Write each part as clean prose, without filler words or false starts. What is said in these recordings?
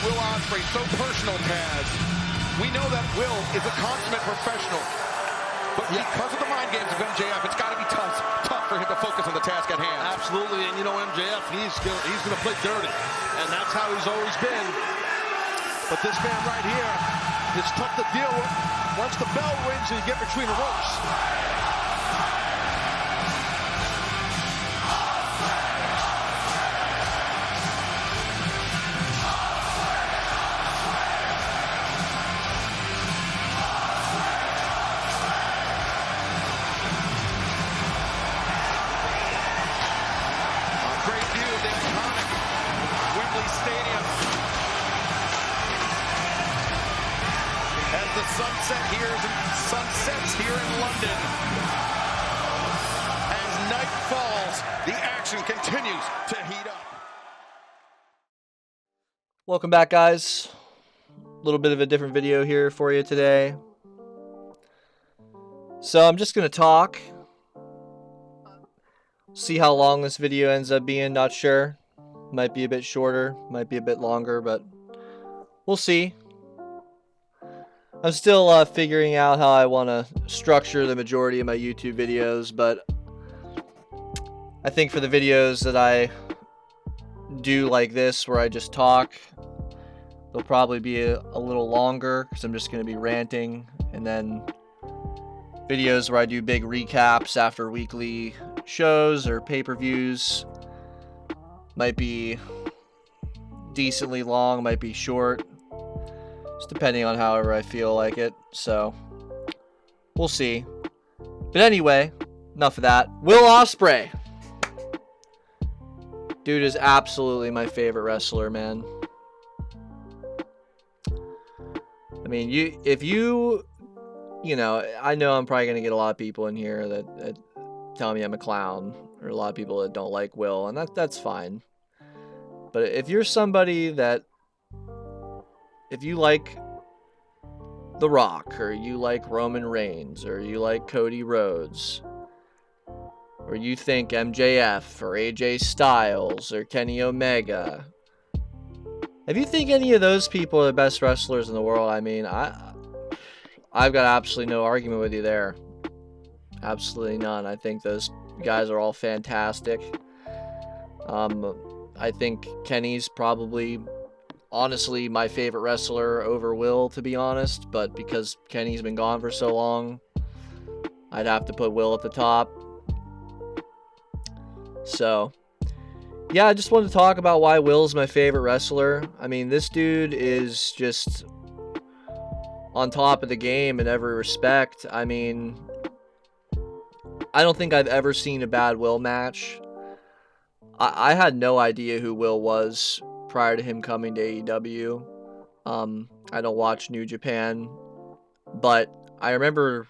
Will Ospreay so personal, Taz. We know that Will is a consummate professional. But because of the mind games of MJF, it's got to be tough for him to focus on the task at hand. Absolutely, and you know MJF, he's gonna play dirty, and that's how he's always been. But this man right here, it's tough to deal with. Once the bell rings and you get between the ropes. Sunsets here in London. As night falls, the action continues to heat up. Welcome back, guys. A little bit of a different video here for you today. So I'm just going to talk. See how long this video ends up being, not sure. Might be a bit shorter, might be a bit longer, but we'll see. I'm still figuring out how I want to structure the majority of my YouTube videos, but I think for the videos that I do like this, where I just talk, they'll probably be a little longer, because I'm just going to be ranting, and then videos where I do big recaps after weekly shows or pay-per-views might be decently long, might be short. Just depending on however I feel like it. So, we'll see. But anyway, enough of that. Will Ospreay. Dude is absolutely my favorite wrestler, man. I mean, you know, I know I'm probably going to get a lot of people in here that tell me I'm a clown. Or a lot of people that don't like Will, and that's fine. But if you're somebody that, if you like The Rock, or you like Roman Reigns, or you like Cody Rhodes, or you think MJF, or AJ Styles, or Kenny Omega, if you think any of those people are the best wrestlers in the world, I mean, I've got absolutely no argument with you there. Absolutely none. I think those guys are all fantastic. I think Kenny's probably, honestly, my favorite wrestler over Will, to be honest. But because Kenny's been gone for so long, I'd have to put Will at the top. So, yeah, I just wanted to talk about why Will's my favorite wrestler. I mean, this dude is just on top of the game in every respect. I mean, I don't think I've ever seen a bad Will match. I had no idea who Will was prior to him coming to AEW. I don't watch New Japan, but I remember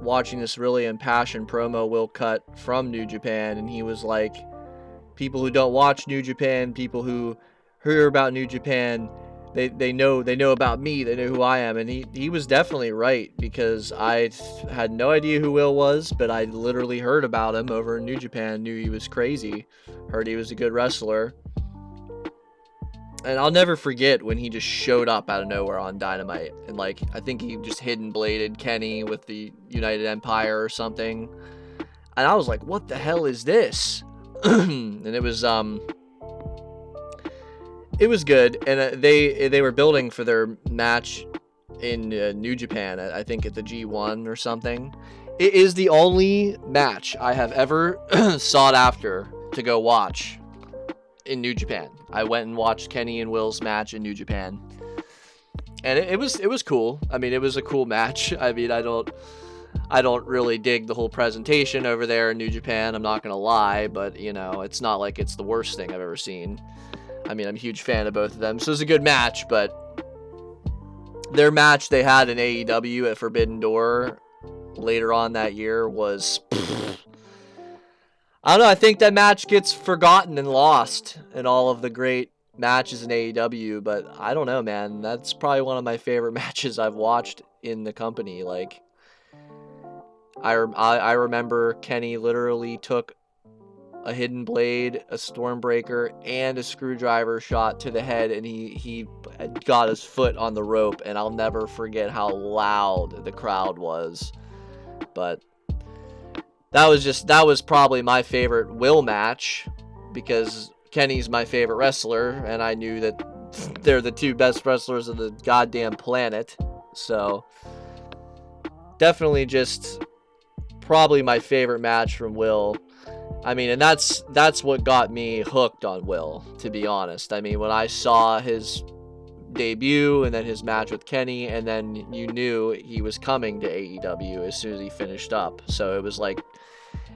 watching this really impassioned promo Will cut from New Japan, and he was like, people who don't watch New Japan, people who hear about New Japan, they know about me, they know who I am. And he was definitely right, because I had no idea who Will was, but I literally heard about him over in New Japan, knew he was crazy, heard he was a good wrestler. And I'll never forget when he just showed up out of nowhere on Dynamite, and like, I think he just hidden bladed Kenny with the United Empire or something, and I was like, what the hell is this? And it was good, and they were building for their match in New Japan, I think at the G1 or something. It is the only match I have ever sought after to go watch in New Japan. I went and watched Kenny and Will's match in New Japan, and it was cool. I mean, it was a cool match. I mean, I don't really dig the whole presentation over there in New Japan, I'm not gonna lie, but you know, it's not like it's the worst thing I've ever seen. I mean, I'm a huge fan of both of them, so it's a good match, but their match they had in AEW at Forbidden Door later on that year was, I don't know, I think that match gets forgotten and lost in all of the great matches in AEW, but I don't know, man, that's probably one of my favorite matches I've watched in the company. Like, I remember Kenny literally took a hidden blade, a stormbreaker, and a screwdriver shot to the head, and he got his foot on the rope, and I'll never forget how loud the crowd was. But that was probably my favorite Will match, because Kenny's my favorite wrestler, and I knew that they're the two best wrestlers of the goddamn planet. So definitely just probably my favorite match from Will. I mean, and that's what got me hooked on Will, to be honest. I mean, when I saw his debut and then his match with Kenny, and then you knew he was coming to AEW as soon as he finished up. So it was like,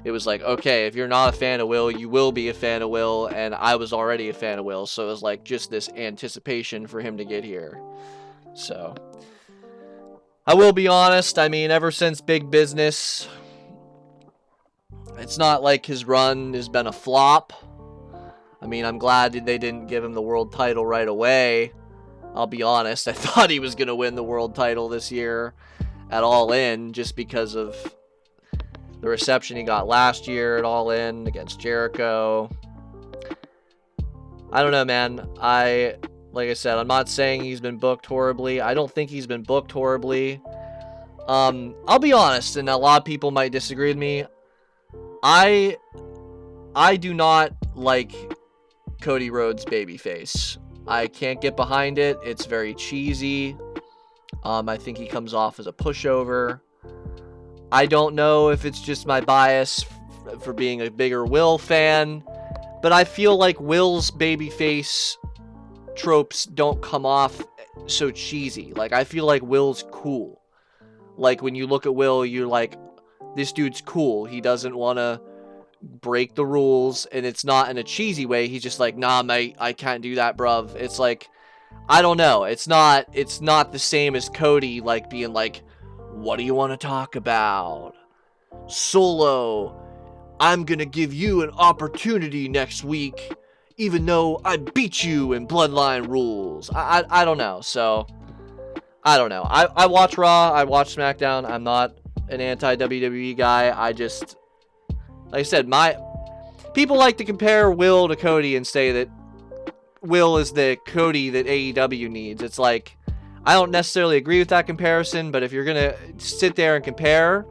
okay, if you're not a fan of Will, you will be a fan of Will, and I was already a fan of Will, so it was like just this anticipation for him to get here. So I will be honest, I mean, ever since Big Business, it's not like his run has been a flop. I mean, I'm glad they didn't give him the world title right away. I'll be honest, I thought he was going to win the world title this year at All In, just because of the reception he got last year at All In against Jericho. I don't know, man. Like I said, I'm not saying he's been booked horribly. I don't think he's been booked horribly. I'll be honest, and a lot of people might disagree with me. I do not like Cody Rhodes' babyface. I can't get behind it. It's very cheesy. I think he comes off as a pushover. I don't know if it's just my bias for being a bigger Will fan, but I feel like Will's babyface tropes don't come off so cheesy. Like, I feel like Will's cool. Like, when you look at Will, you're like, this dude's cool. He doesn't want to break the rules, and it's not in a cheesy way. He's just like, nah, mate, I can't do that, bruv. It's like, I don't know. It's not the same as Cody, like, being like, what do you want to talk about? Solo, I'm gonna give you an opportunity next week, even though I beat you in Bloodline rules. I don't know. So, I don't know. I watch Raw, I watch SmackDown. I'm not an anti-WWE guy. I just, like I said, people like to compare Will to Cody and say that Will is the Cody that AEW needs. It's like, I don't necessarily agree with that comparison, but if you're going to sit there and compare,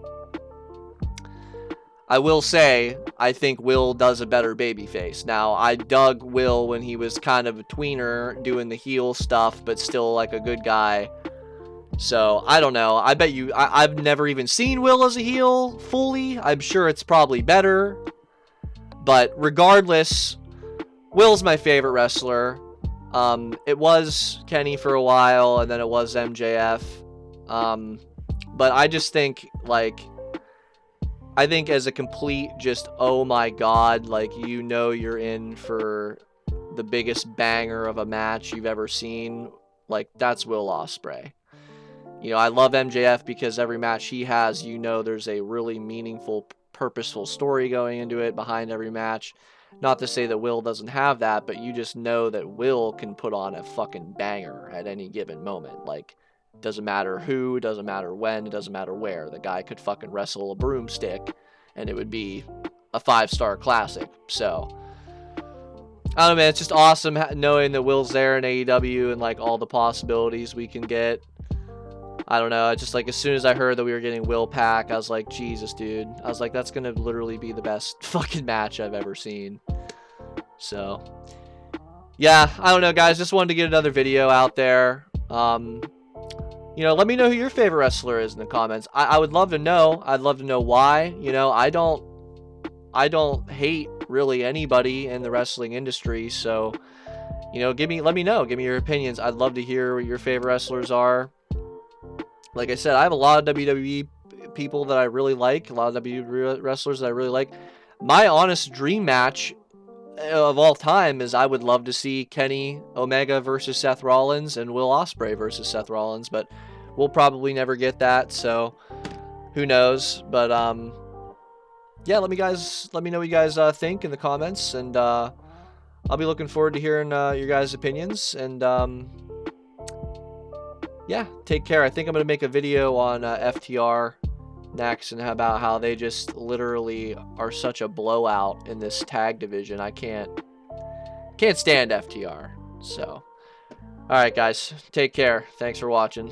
I will say, I think Will does a better babyface. Now, I dug Will when he was kind of a tweener, doing the heel stuff, but still like a good guy. So, I don't know. I bet you, I've never even seen Will as a heel fully. I'm sure it's probably better. But regardless, Will's my favorite wrestler. It was Kenny for a while, and then it was MJF. But I just think, like, I think as a complete just, oh my god, like, you know you're in for the biggest banger of a match you've ever seen. Like, that's Will Ospreay. You know, I love MJF because every match he has, you know there's a really meaningful, purposeful story going into it behind every match. Not to say that Will doesn't have that, but you just know that Will can put on a fucking banger at any given moment. Like, doesn't matter who, doesn't matter when, it doesn't matter where. The guy could fucking wrestle a broomstick, and it would be a 5-star classic. So, I don't know, man. It's just awesome knowing that Will's there in AEW and, like, all the possibilities we can get. I don't know, just like as soon as I heard that we were getting Will Pack, I was like, Jesus, dude. I was like, that's gonna literally be the best fucking match I've ever seen. So, yeah, I don't know, guys. Just wanted to get another video out there. You know, let me know who your favorite wrestler is in the comments. I would love to know. I'd love to know why. You know, I don't hate really anybody in the wrestling industry. So, you know, let me know. Give me your opinions. I'd love to hear what your favorite wrestlers are. Like I said, I have a lot of WWE people that I really like, a lot of WWE wrestlers that I really like. My honest dream match of all time is I would love to see Kenny Omega versus Seth Rollins and Will Ospreay versus Seth Rollins, but we'll probably never get that, so who knows. But yeah, let me know what you guys think in the comments, and I'll be looking forward to hearing your guys' opinions. And yeah, take care. I think I'm going to make a video on FTR next and about how they just literally are such a blowout in this tag division. I can't stand FTR. So, all right, guys, take care. Thanks for watching.